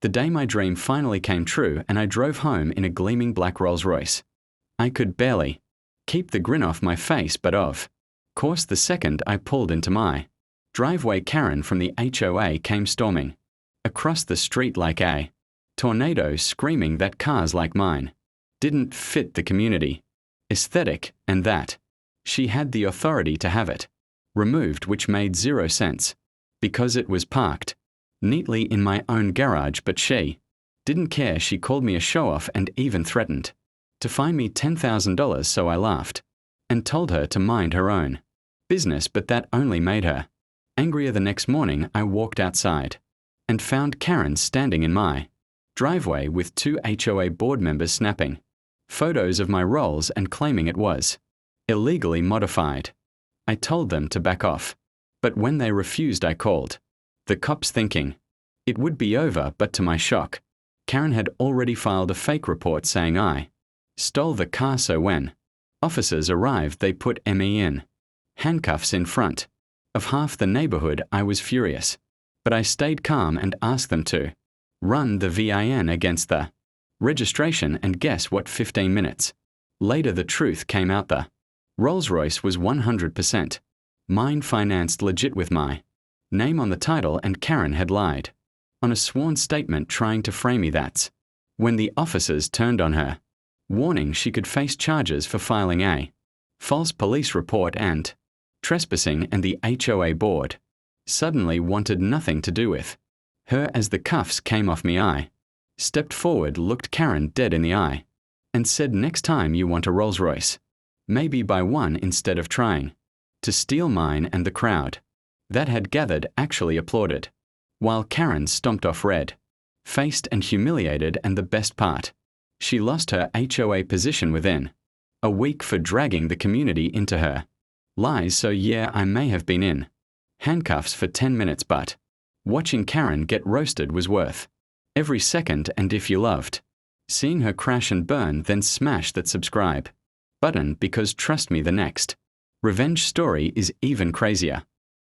The day my dream finally came true and I drove home in a gleaming black Rolls-Royce. I could barely keep the grin off my face, but of course the second I pulled into my driveway, Karen from the HOA came storming across the street like a tornado, screaming that cars like mine didn't fit the community aesthetic and that she had the authority to have it removed, which made zero sense because it was parked neatly in my own garage, but she didn't care. She called me a show-off and even threatened to fine me $10,000, so I laughed and told her to mind her own business, but that only made her angrier. The next morning I walked outside and found Karen standing in my driveway with 2 HOA board members snapping photos of my Rolls and claiming it was illegally modified. I told them to back off, but when they refused I called the cops thinking it would be over, but to my shock, Karen had already filed a fake report saying I stole the car. So when officers arrived, they put me in handcuffs in front of half the neighborhood. I was furious, but I stayed calm and asked them to run the VIN against the registration, and guess what? 15 minutes later the truth came out. The Rolls-Royce was 100% mine, financed legit with my name on the title, and Karen had lied on a sworn statement trying to frame me. That's when the officers turned on her, warning she could face charges for filing a false police report and trespassing, and the HOA board suddenly wanted nothing to do with her. As the cuffs came off me, I stepped forward, looked Karen dead in the eye, and said, next time you want a Rolls-Royce, maybe buy one instead of trying to steal mine. And the crowd that had gathered actually applauded, while Karen stomped off red-faced and humiliated. And the best part, she lost her HOA position within a week for dragging the community into her lies. So yeah, I may have been in handcuffs for 10 minutes, but watching Karen get roasted was worth every second. And if you loved seeing her crash and burn, then smash that subscribe button, because trust me, the next revenge story is even crazier.